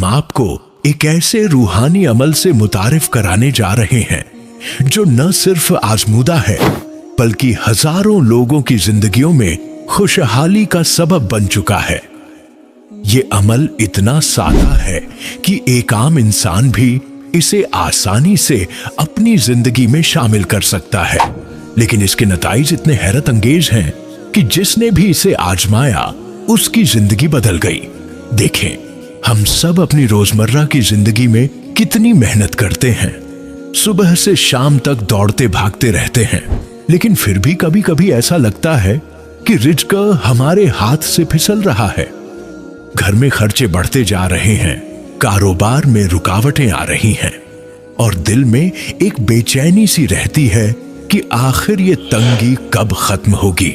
हम आपको एक ऐसे रूहानी अमल से मुतारिफ कराने जा रहे हैं जो न सिर्फ आजमूदा है बल्कि हजारों लोगों की जिंदगियों में खुशहाली का सबब बन चुका है। ये अमल इतना सादा है कि एक आम इंसान भी इसे आसानी से अपनी जिंदगी में शामिल कर सकता है, लेकिन इसके नताइज इतने हैरत अंगेज हैं कि जिसने भी इसे आजमाया उसकी जिंदगी बदल गई। देखें, हम सब अपनी रोजमर्रा की जिंदगी में कितनी मेहनत करते हैं, सुबह से शाम तक दौड़ते भागते रहते हैं, लेकिन फिर भी कभी कभी ऐसा लगता है कि रिज़्क़ हमारे हाथ से फिसल रहा है। घर में खर्चे बढ़ते जा रहे हैं, कारोबार में रुकावटें आ रही हैं और दिल में एक बेचैनी सी रहती है कि आखिर ये तंगी कब खत्म होगी।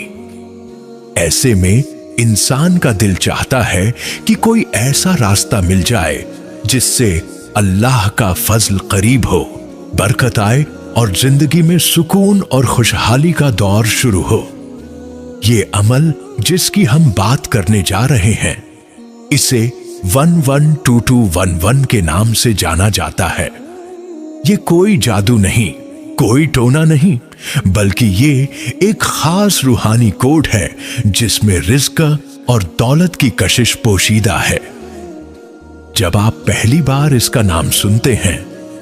ऐसे में इंसान का दिल चाहता है कि कोई ऐसा रास्ता मिल जाए जिससे अल्लाह का फजल करीब हो, बरकत आए और जिंदगी में सुकून और खुशहाली का दौर शुरू हो। ये अमल जिसकी हम बात करने जा रहे हैं, इसे 112211 के नाम से जाना जाता है। ये कोई जादू नहीं, कोई टोना नहीं, बल्कि ये एक खास रूहानी कोड है जिसमें रिज़्क़ और दौलत की कशिश पोशीदा है। जब आप पहली बार इसका नाम सुनते हैं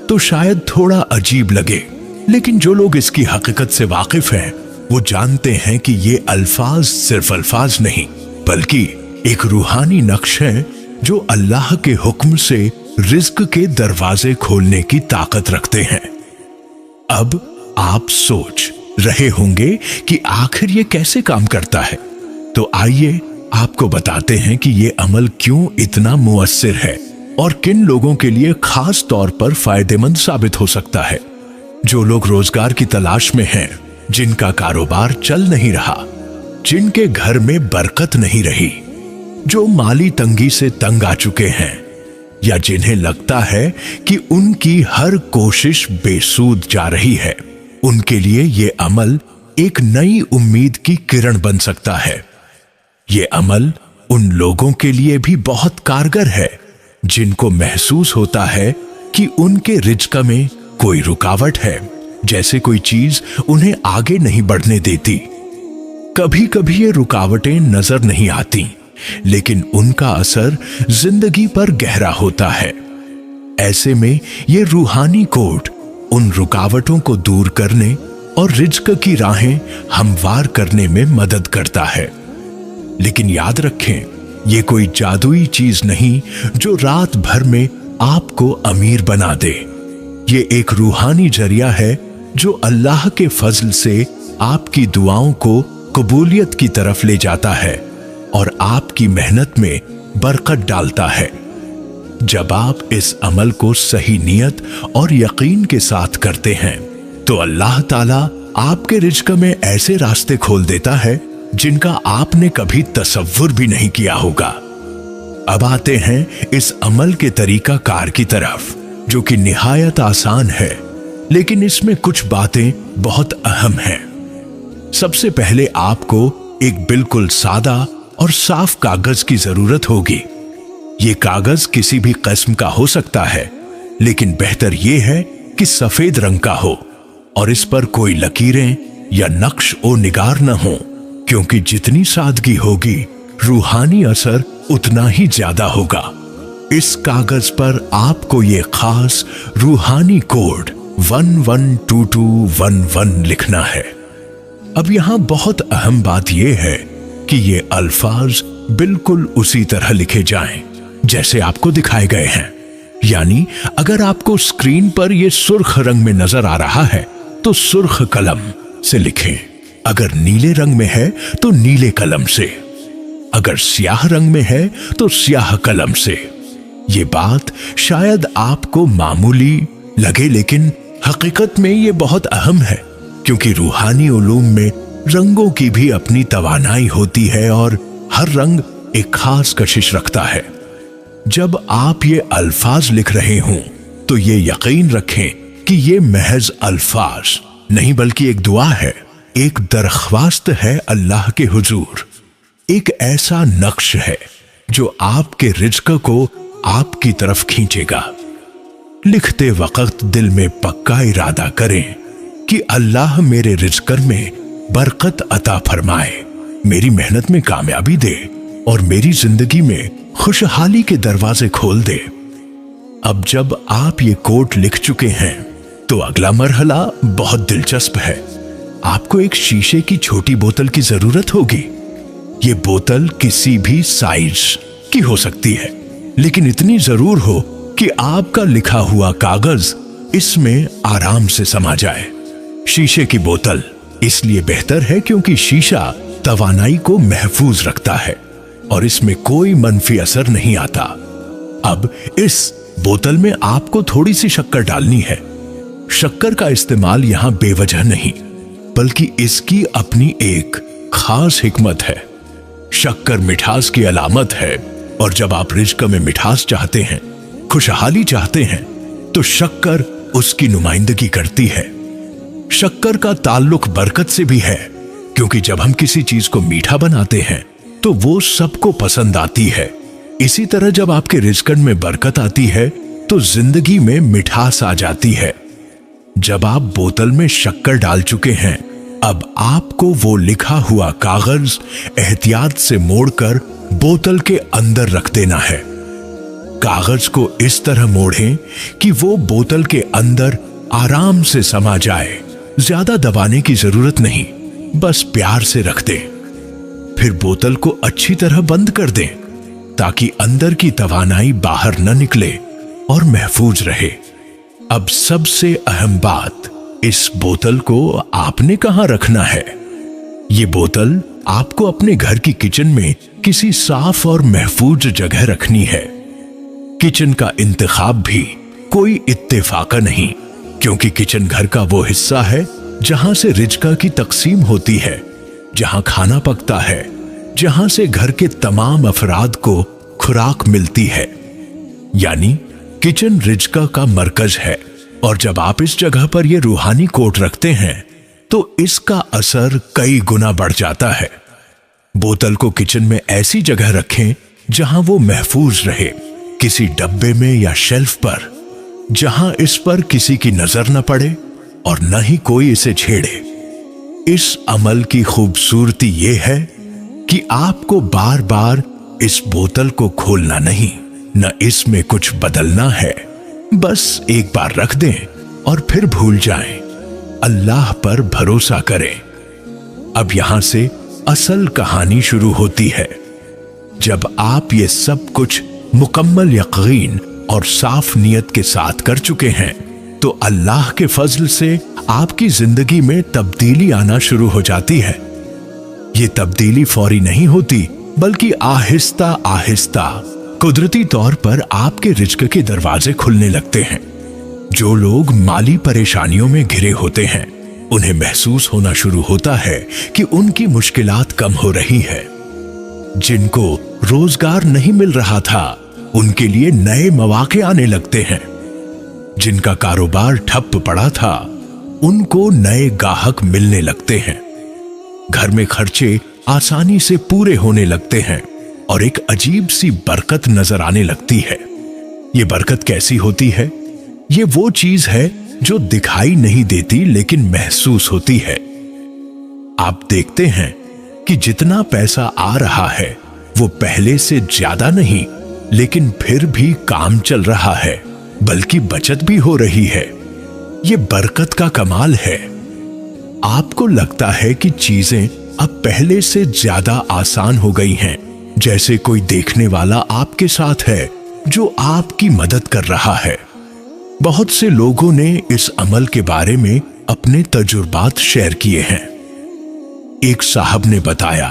तो शायद थोड़ा अजीब लगे, लेकिन जो लोग इसकी हकीकत से वाकिफ हैं वो जानते हैं कि ये अल्फाज सिर्फ अल्फाज नहीं बल्कि एक रूहानी नक्श है जो अल्लाह के हुक्म से रिज़्क़ के दरवाजे खोलने की ताकत रखते हैं। अब आप सोच रहे होंगे कि आखिर ये कैसे काम करता है, तो आइए आपको बताते हैं कि ये अमल क्यों इतना मुअस्सिर है और किन लोगों के लिए खास तौर पर फायदेमंद साबित हो सकता है। जो लोग रोजगार की तलाश में हैं, जिनका कारोबार चल नहीं रहा, जिनके घर में बरकत नहीं रही, जो माली तंगी से तंग आ चुके हैं या जिन्हें लगता है कि उनकी हर कोशिश बेसूद जा रही है, उनके लिए ये अमल एक नई उम्मीद की किरण बन सकता है। ये अमल उन लोगों के लिए भी बहुत कारगर है जिनको महसूस होता है कि उनके रिज़्क़ में कोई रुकावट है, जैसे कोई चीज उन्हें आगे नहीं बढ़ने देती। कभी कभी ये रुकावटें नजर नहीं आती, लेकिन उनका असर जिंदगी पर गहरा होता है। ऐसे में ये रूहानी कोड उन रुकावटों को दूर करने और रिज़्क़ की राहें हमवार करने में मदद करता है। लेकिन याद रखें, ये कोई जादुई चीज नहीं जो रात भर में आपको अमीर बना दे। ये एक रूहानी जरिया है जो अल्लाह के फजल से आपकी दुआओं को कबूलियत की तरफ ले जाता है और आपकी मेहनत में बरकत डालता है। जब आप इस अमल को सही नियत और यकीन के साथ करते हैं तो अल्लाह ताला आपके रिज़्क़ में ऐसे रास्ते खोल देता है जिनका आपने कभी तसव्वुर भी नहीं किया होगा। अब आते हैं इस अमल के तरीका कार की तरफ, जो कि निहायत आसान है, लेकिन इसमें कुछ बातें बहुत अहम हैं। सबसे पहले आपको एक बिल्कुल सादा और साफ कागज की जरूरत होगी। ये कागज किसी भी किस्म का हो सकता है, लेकिन बेहतर यह है कि सफेद रंग का हो और इस पर कोई लकीरें या नक्श ओ निगार न हो, क्योंकि जितनी सादगी होगी रूहानी असर उतना ही ज्यादा होगा। इस कागज पर आपको ये खास रूहानी कोड 112211 लिखना है। अब यहां बहुत अहम बात यह है कि ये अल्फाज बिल्कुल उसी तरह लिखे जाएं जैसे आपको दिखाए गए हैं। यानी अगर आपको स्क्रीन पर ये सुर्ख रंग में नजर आ रहा है तो सुर्ख कलम से लिखें, अगर नीले रंग में है तो नीले कलम से, अगर स्याह रंग में है तो स्याह कलम से। ये बात शायद आपको मामूली लगे, लेकिन हकीकत में ये बहुत अहम है, क्योंकि रूहानी उलूम में रंगों की भी अपनी तवानाई होती है और हर रंग एक खास कशिश रखता है। जब आप ये अल्फाज लिख रहे हों तो ये यकीन रखें कि ये महज अल्फाज नहीं बल्कि एक दुआ है, एक दरख्वास्त है अल्लाह के हुजूर, एक ऐसा नक्श है जो आपके रिज़्क़ को आपकी तरफ खींचेगा। लिखते वक्त दिल में पक्का इरादा करें कि अल्लाह मेरे रिज़्क़ में बरकत अता फरमाए, मेरी मेहनत में कामयाबी दे और मेरी जिंदगी में खुशहाली के दरवाजे खोल दे। अब जब आप ये कोट लिख चुके हैं तो अगला मरहला बहुत दिलचस्प है। आपको एक शीशे की छोटी बोतल की जरूरत होगी। ये बोतल किसी भी साइज की हो सकती है, लेकिन इतनी जरूर हो कि आपका लिखा हुआ कागज इसमें आराम से समा जाए। शीशे की बोतल इसलिए बेहतर है क्योंकि शीशा तवानाई को महफूज रखता है और इसमें कोई मनफी असर नहीं आता। अब इस बोतल में आपको थोड़ी सी शक्कर डालनी है। शक्कर का इस्तेमाल यहां बेवजह नहीं, बल्कि इसकी अपनी एक खास हिकमत है। शक्कर मिठास की अलामत है और जब आप रिज़्क़ में मिठास चाहते हैं, खुशहाली चाहते हैं, तो शक्कर उसकी नुमाइंदगी करती है। शक्कर का ताल्लुक बरकत से भी है, क्योंकि जब हम किसी चीज को मीठा बनाते हैं तो वो सबको पसंद आती है। इसी तरह जब आपके रिज़्क़ में बरकत आती है तो जिंदगी में मिठास आ जाती है। जब आप बोतल में शक्कर डाल चुके हैं, अब आपको वो लिखा हुआ कागज एहतियात से मोड़कर बोतल के अंदर रख देना है। कागज को इस तरह मोड़ें कि वो बोतल के अंदर आराम से समा जाए। ज्यादा दबाने की जरूरत नहीं, बस प्यार से रख दें। फिर बोतल को अच्छी तरह बंद कर दें ताकि अंदर की तवानाई बाहर न निकले और महफूज रहे। अब सबसे अहम बात, इस बोतल को आपने कहां रखना है। ये बोतल आपको अपने घर की किचन में किसी साफ और महफूज जगह रखनी है। किचन का इंतखाब भी कोई इत्तेफाका नहीं, क्योंकि किचन घर का वो हिस्सा है जहां से रिज़्क़ की तकसीम होती है, जहां खाना पकता है, जहां से घर के तमाम अफराद को खुराक मिलती है। यानी किचन रिज़्क़ का मरकज है। और जब आप इस जगह पर यह रूहानी कोट रखते हैं तो इसका असर कई गुना बढ़ जाता है। बोतल को किचन में ऐसी जगह रखें जहां वो महफूज रहे, किसी डब्बे में या शेल्फ पर, जहां इस पर किसी की नजर न पड़े और न ही कोई इसे छेड़े। इस अमल की खूबसूरती यह है कि आपको बार बार इस बोतल को खोलना नहीं, न इसमें कुछ बदलना है। बस एक बार रख दें और फिर भूल जाएं। अल्लाह पर भरोसा करें। अब यहां से असल कहानी शुरू होती है। जब आप ये सब कुछ मुकम्मल यकीन और साफ नियत के साथ कर चुके हैं तो अल्लाह के फजल से आपकी जिंदगी में तब्दीली आना शुरू हो जाती है। ये तब्दीली फौरी नहीं होती, बल्कि आहिस्ता आहिस्ता कुदरती तौर पर आपके रिज़्क़ के दरवाजे खुलने लगते हैं। जो लोग माली परेशानियों में घिरे होते हैं, उन्हें महसूस होना शुरू होता है कि उनकी मुश्किलात कम हो रही है। जिनको रोजगार नहीं मिल रहा था, उनके लिए नए मौके आने लगते हैं। जिनका कारोबार ठप पड़ा था, उनको नए गाहक मिलने लगते हैं। घर में खर्चे आसानी से पूरे होने लगते हैं और एक अजीब सी बरकत नजर आने लगती है। ये बरकत कैसी होती है? ये वो चीज है जो दिखाई नहीं देती लेकिन महसूस होती है। आप देखते हैं कि जितना पैसा आ रहा है वो पहले से ज्यादा नहीं, लेकिन फिर भी काम चल रहा है, बल्कि बचत भी हो रही है। ये बरकत का कमाल है। आपको लगता है कि चीजें अब पहले से ज्यादा आसान हो गई हैं, जैसे कोई देखने वाला आपके साथ है जो आपकी मदद कर रहा है। बहुत से लोगों ने इस अमल के बारे में अपने तजुर्बात शेयर किए हैं। एक साहब ने बताया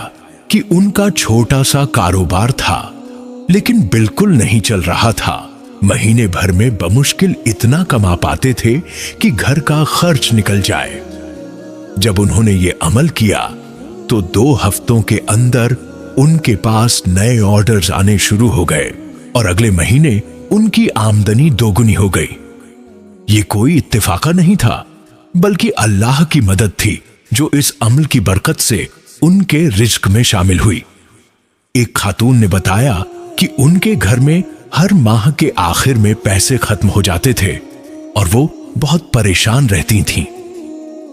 कि उनका छोटा सा कारोबार था, लेकिन बिल्कुल नहीं चल रहा था। महीने भर में बमुश्किल इतना कमा पाते थे कि घर का खर्च निकल जाए। जब उन्होंने ये अमल किया तो 2 हफ्तों के अंदर उनके पास नए ऑर्डर्स आने शुरू हो गए और अगले महीने उनकी आमदनी दोगुनी हो गई। ये कोई इत्तेफाका नहीं था, बल्कि अल्लाह की मदद थी जो इस अमल की बरकत से उनके रिज़्क़ में शामिल हुई। एक खातून ने बताया कि उनके घर में हर माह के आखिर में पैसे खत्म हो जाते थे और वो बहुत परेशान रहती थीं।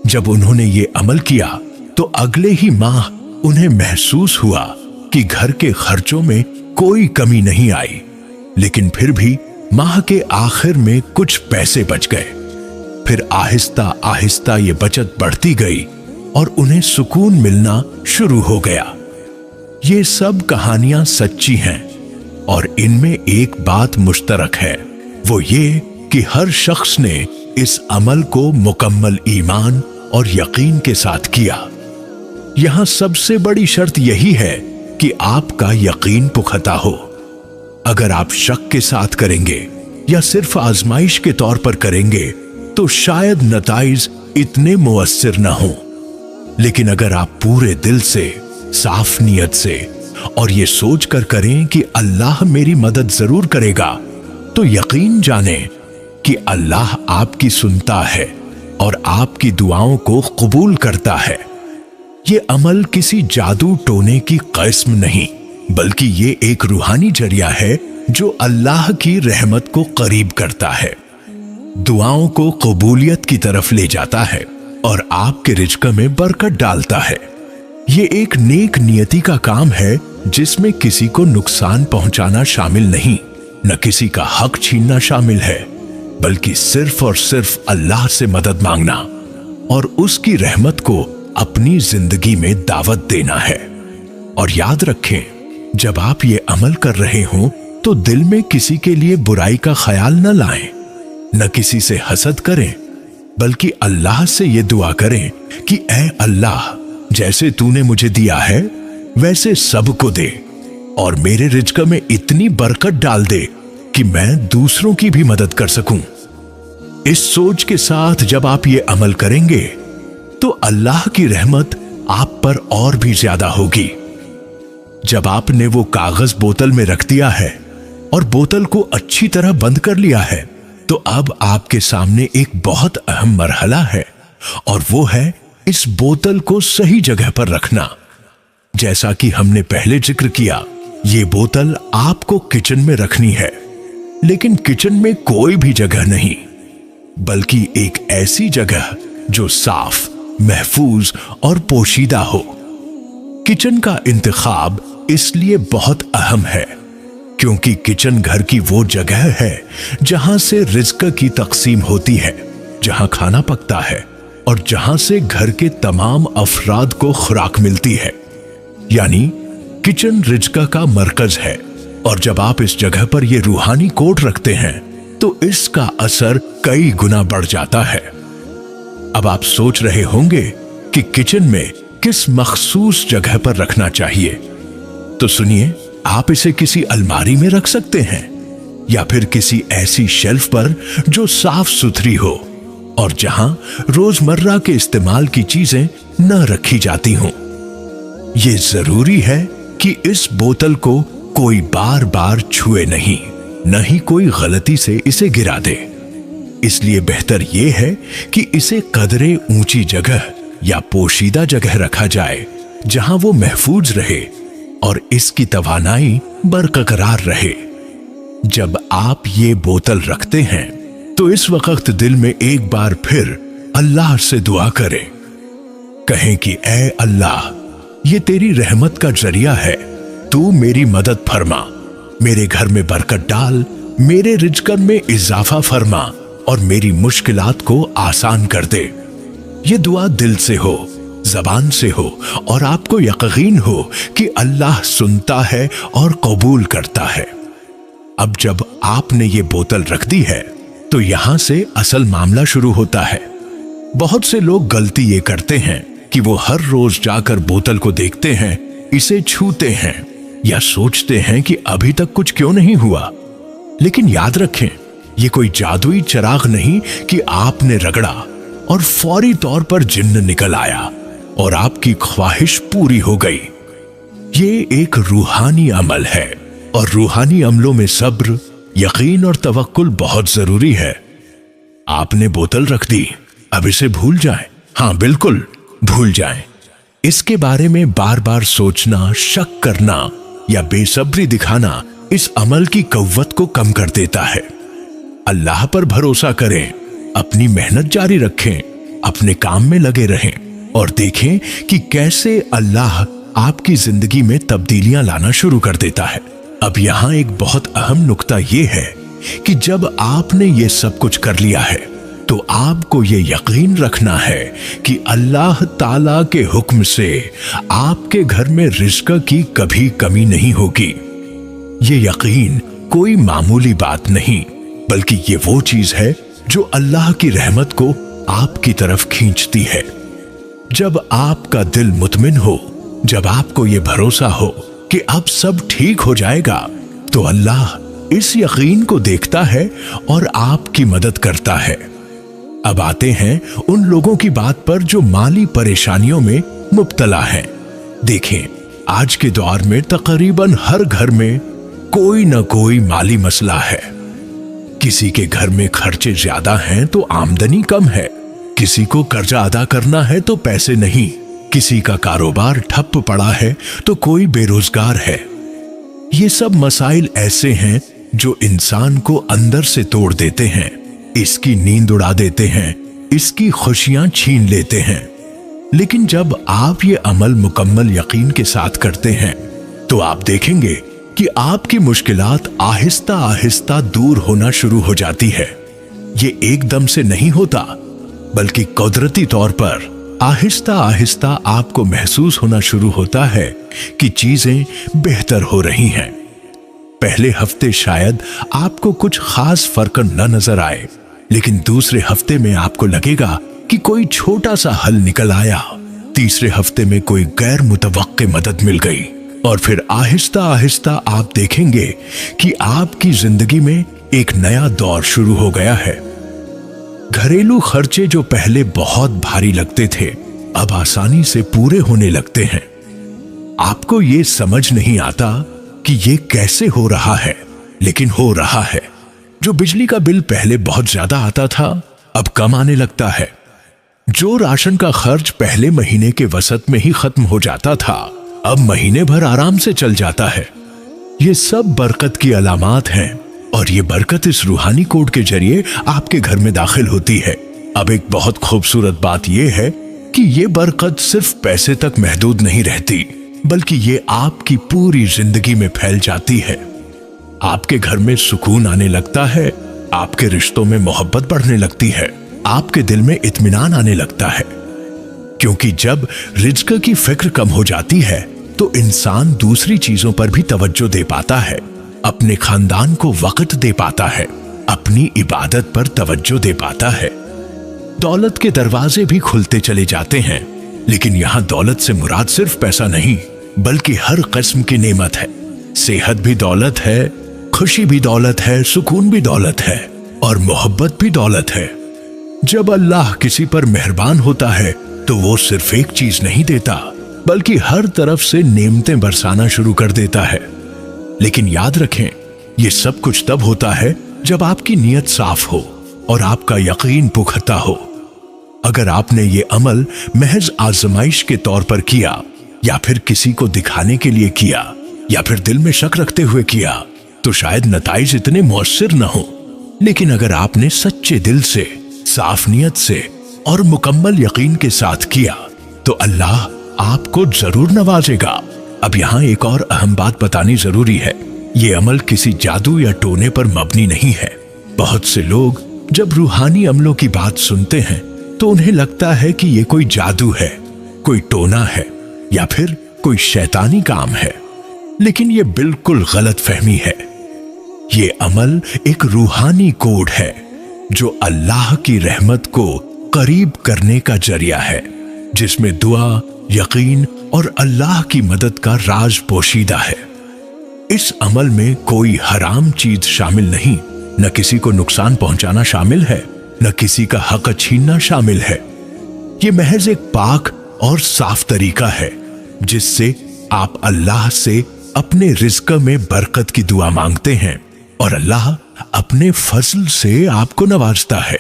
जब उन्होंने ये अमल किया तो अगले ही माह उन्हें महसूस हुआ कि घर के खर्चों में कोई कमी नहीं आई, लेकिन फिर भी माह के आखिर में कुछ पैसे बच गए। फिर आहिस्ता आहिस्ता ये बचत बढ़ती गई और उन्हें सुकून मिलना शुरू हो गया। ये सब कहानियां सच्ची हैं और इनमें एक बात मुश्तरक है, वो ये कि हर शख्स ने इस अमल को मुकम्मल ईमान और यकीन के साथ किया। यहां सबसे बड़ी शर्त यही है कि आपका यकीन पुख्ता हो। अगर आप शक के साथ करेंगे या सिर्फ आजमाइश के तौर पर करेंगे तो शायद नताइज इतने मुअस्सिर न हो, लेकिन अगर आप पूरे दिल से, साफ नीयत से और ये सोच कर करें कि अल्लाह मेरी मदद जरूर करेगा, तो यकीन जाने कि अल्लाह आपकी सुनता है और आपकी दुआओं को कबूल करता है। ये अमल किसी जादू टोने की किस्म नहीं, बल्कि ये एक रूहानी जरिया है जो अल्लाह की रहमत को करीब करता है, दुआओं को कबूलियत की तरफ ले जाता है और आपके रिज़्क़ में बरकत डालता है। ये एक नेक नियति का काम है जिसमें किसी को नुकसान पहुंचाना शामिल नहीं, न किसी का हक छीनना शामिल है, बल्कि सिर्फ और सिर्फ अल्लाह से मदद मांगना और उसकी रहमत को अपनी जिंदगी में दावत देना है। और याद रखें, जब आप ये अमल कर रहे हों तो दिल में किसी के लिए बुराई का ख्याल न लाएं, न किसी से हसद करें, बल्कि अल्लाह से ये दुआ करें कि ऐ अल्लाह, जैसे तूने मुझे दिया है वैसे सबको दे और मेरे रिज़्क़ में इतनी बरकत डाल दे कि मैं दूसरों की भी मदद कर सकूं। इस सोच के साथ जब आप ये अमल करेंगे तो अल्लाह की रहमत आप पर और भी ज्यादा होगी। जब आपने वो कागज बोतल में रख दिया है और बोतल को अच्छी तरह बंद कर लिया है, तो अब आपके सामने एक बहुत अहम मरहला है और वो है इस बोतल को सही जगह पर रखना। जैसा कि हमने पहले जिक्र किया, ये बोतल आपको किचन में रखनी है, लेकिन किचन में कोई भी जगह नहीं, बल्कि एक ऐसी जगह जो साफ, महफूज और पोशीदा हो। किचन का इंतखाब इसलिए बहुत अहम है क्योंकि किचन घर की वो जगह है जहां से रिज़्क़ की तकसीम होती है, जहां खाना पकता है और जहां से घर के तमाम अफराद को खुराक मिलती है। यानी किचन रिज़्क़ का मरकज है और जब आप इस जगह पर यह रूहानी कोट रखते हैं तो इसका असर कई गुना बढ़ जाता है। अब आप सोच रहे होंगे कि किचन में किस मखसूस जगह पर रखना चाहिए, तो सुनिए, आप इसे किसी अलमारी में रख सकते हैं या फिर किसी ऐसी शेल्फ पर जो साफ सुथरी हो और जहां रोजमर्रा के इस्तेमाल की चीजें न रखी जाती हों। यह जरूरी है कि इस बोतल को कोई बार बार छुए नहीं, न ही कोई गलती से इसे गिरा दे। इसलिए बेहतर यह है कि इसे कदरे ऊंची जगह या पोशीदा जगह रखा जाए जहां वो महफूज रहे और इसकी तवानाई बरकरार रहे। जब आप ये बोतल रखते हैं तो इस वक्त दिल में एक बार फिर अल्लाह से दुआ करें। कहें कि ऐ अल्लाह, ये तेरी रहमत का जरिया है, तू मेरी मदद फरमा, मेरे घर में बरकत डाल, मेरे रिज़्क़ में इजाफा फरमा और मेरी मुश्किलात को आसान कर दे। ये दुआ दिल से हो, जबान से हो और आपको यकीन हो कि अल्लाह सुनता है और कबूल करता है। अब जब आपने ये बोतल रख दी है तो यहां से असल मामला शुरू होता है। बहुत से लोग गलती ये करते हैं कि वो हर रोज जाकर बोतल को देखते हैं, इसे छूते हैं या सोचते हैं कि अभी तक कुछ क्यों नहीं हुआ। लेकिन याद रखें, ये कोई जादुई चिराग नहीं कि आपने रगड़ा और फौरी तौर पर जिन्न निकल आया और आपकी ख्वाहिश पूरी हो गई। ये एक रूहानी अमल है और रूहानी अमलों में सब्र, यकीन और तवक्कुल बहुत जरूरी है। आपने बोतल रख दी, अब इसे भूल जाएं। हाँ बिल्कुल, भूल जाएं। इसके बारे में बार बार सोचना, शक करना या बेसब्री दिखाना इस अमल की कव्वत को कम कर देता है। अल्लाह पर भरोसा करें, अपनी मेहनत जारी रखें, अपने काम में लगे रहें और देखें कि कैसे अल्लाह आपकी जिंदगी में तब्दीलियां लाना शुरू कर देता है। अब यहां एक बहुत अहम नुक्ता यह है कि जब आपने ये सब कुछ कर लिया है तो आपको ये यकीन रखना है कि अल्लाह ताला के हुक्म से आपके घर में रिज़्क़ की कभी कमी नहीं होगी। ये यकीन कोई मामूली बात नहीं, बल्कि ये वो चीज है जो अल्लाह की रहमत को आपकी तरफ खींचती है। जब आपका दिल मुतमिन हो, जब आपको ये भरोसा हो कि अब सब ठीक हो जाएगा, तो अल्लाह इस यकीन को देखता है और आपकी मदद करता है। अब आते हैं उन लोगों की बात पर जो माली परेशानियों में मुब्तला हैं। देखें, आज के दौर में तकरीबन हर घर में कोई न कोई माली मसला है। किसी के घर में खर्चे ज्यादा हैं तो आमदनी कम है, किसी को कर्जा अदा करना है तो पैसे नहीं, किसी का कारोबार ठप पड़ा है तो कोई बेरोजगार है। ये सब मसाइल ऐसे हैं जो इंसान को अंदर से तोड़ देते हैं, इसकी नींद उड़ा देते हैं, इसकी खुशियां छीन लेते हैं। लेकिन जब आप ये अमल मुकम्मल यकीन के साथ करते हैं तो आप देखेंगे कि आपकी मुश्किलात आहिस्ता आहिस्ता दूर होना शुरू हो जाती है। ये एकदम से नहीं होता, बल्कि कुदरती तौर पर आहिस्ता आहिस्ता आपको महसूस होना शुरू होता है कि चीजें बेहतर हो रही हैं। पहले हफ्ते शायद आपको कुछ खास फर्क न नजर आए, लेकिन दूसरे हफ्ते में आपको लगेगा कि कोई छोटा सा हल निकल आया, तीसरे हफ्ते में कोई गैर मुतवक्के मदद मिल गई और फिर आहिस्ता आहिस्ता आप देखेंगे कि आपकी जिंदगी में एक नया दौर शुरू हो गया है। घरेलू खर्चे जो पहले बहुत भारी लगते थे, अब आसानी से पूरे होने लगते हैं। आपको ये समझ नहीं आता कि ये कैसे हो रहा है, लेकिन हो रहा है। जो बिजली का बिल पहले बहुत ज्यादा आता था, अब कम आने लगता है। जो राशन का खर्च पहले महीने के वसत में ही खत्म हो जाता था, अब महीने भर आराम से चल जाता है। ये सब बरकत की अलामात हैं और ये बरकत इस रूहानी कोड के जरिए आपके घर में दाखिल होती है। अब एक बहुत खूबसूरत बात यह है कि ये बरकत सिर्फ पैसे तक महदूद नहीं रहती, बल्कि ये आपकी पूरी जिंदगी में फैल जाती है। आपके घर में सुकून आने लगता है, आपके रिश्तों में मोहब्बत बढ़ने लगती है, आपके दिल में इत्मीनान आने लगता है। क्योंकि जब रिज़्क़ की फिक्र कम हो जाती है तो इंसान दूसरी चीजों पर भी तवज्जो दे पाता है, अपने खानदान को वक्त दे पाता है, अपनी इबादत पर तवज्जो दे पाता है। दौलत के दरवाजे भी खुलते चले जाते हैं, लेकिन यहां दौलत से मुराद सिर्फ पैसा नहीं, बल्कि हर किस्म की नेमत है। सेहत भी दौलत है, खुशी भी दौलत है, सुकून भी दौलत है और मोहब्बत भी दौलत है। जब अल्लाह किसी पर मेहरबान होता है तो वो सिर्फ एक चीज नहीं देता, बल्कि हर तरफ से नेमतें बरसाना शुरू कर देता है। लेकिन याद रखें, ये सब कुछ तब होता है जब आपकी नीयत साफ हो और आपका यकीन पुख्ता हो। अगर आपने ये अमल महज आजमाइश के तौर पर किया, या फिर किसी को दिखाने के लिए किया, या फिर दिल में शक रखते हुए किया, तो शायद नताइज इतने मौसर न हो। लेकिन अगर आपने सच्चे दिल से, साफ नियत से और मुकम्मल यकीन के साथ किया, तो अल्लाह आपको जरूर नवाजेगा। अब यहाँ एक और अहम बात बतानी जरूरी है। ये अमल किसी जादू या टोने पर मबनी नहीं है। बहुत से लोग जब रूहानी अमलों की बात सुनते हैं तो उन्हें लगता है कि ये कोई जादू है, कोई टोना है, या फिर कोई शैतानी काम है। लेकिन ये बिल्कुल गलत फहमी है। ये अमल एक रूहानी कोड है जो अल्लाह की रहमत को करीब करने का जरिया है, जिसमें दुआ, यकीन और अल्लाह की मदद का राज पोशीदा है। इस अमल में कोई हराम चीज शामिल नहीं, न किसी को नुकसान पहुंचाना शामिल है, न किसी का हक छीनना शामिल है। ये महज एक पाक और साफ तरीका है जिससे आप अल्लाह से अपने रिज़्क़ में बरकत की दुआ मांगते हैं और अल्लाह अपने फजल से आपको नवाजता है।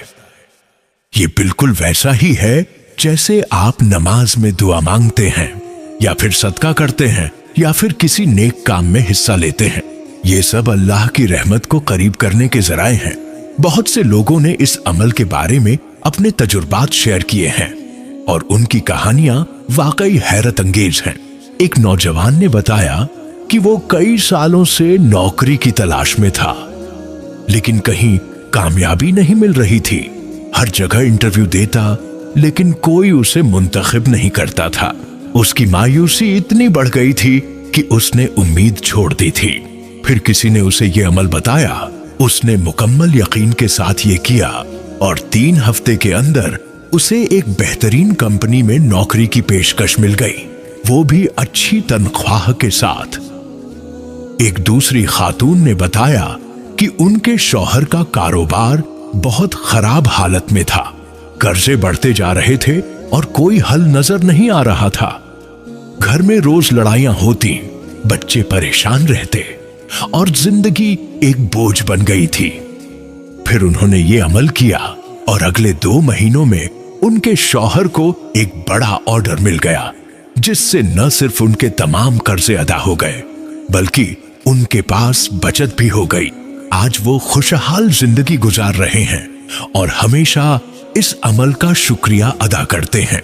ये बिल्कुल वैसा ही है जैसे आप नमाज में दुआ मांगते हैं, या फिर सदका करते हैं, या फिर किसी नेक काम में हिस्सा लेते हैं। ये सब अल्लाह की रहमत को करीब करने के जराए हैं। बहुत से लोगों ने इस अमल के बारे में अपने तजुर्बात शेयर किए हैं और उनकी कहानियां वाकई हैरत अंगेज हैं। एक नौजवान ने बताया कि वो कई सालों से नौकरी की तलाश में था, लेकिन कहीं कामयाबी नहीं मिल रही थी। हर जगह इंटरव्यू देता, लेकिन कोई उसे मुंतखब नहीं करता था। उसकी मायूसी इतनी बढ़ गई थी कि उसने उम्मीद छोड़ दी थी। फिर किसी ने उसे ये अमल बताया। उसने मुकम्मल यकीन के साथ ये किया और 3 हफ्ते के अंदर उसे एक बेहतरीन कंपनी में नौकरी की पेशकश मिल गई, वो भी अच्छी तनख्वाह के साथ। एक दूसरी खातून ने बताया कि उनके शौहर का कारोबार बहुत खराब हालत में था। कर्जे बढ़ते जा रहे थे और कोई हल नजर नहीं आ रहा था। घर में रोज लड़ाइयां होती, बच्चे परेशान रहते और जिंदगी एक बोझ बन गई थी। फिर उन्होंने ये अमल किया और अगले 2 महीनों में उनके शौहर को एक बड़ा ऑर्डर मिल गया, जिससे न सिर्फ उनके तमाम कर्जे अदा हो गए, बल्कि उनके पास बचत भी हो गई। आज वो खुशहाल जिंदगी गुजार रहे हैं और हमेशा इस अमल का शुक्रिया अदा करते हैं।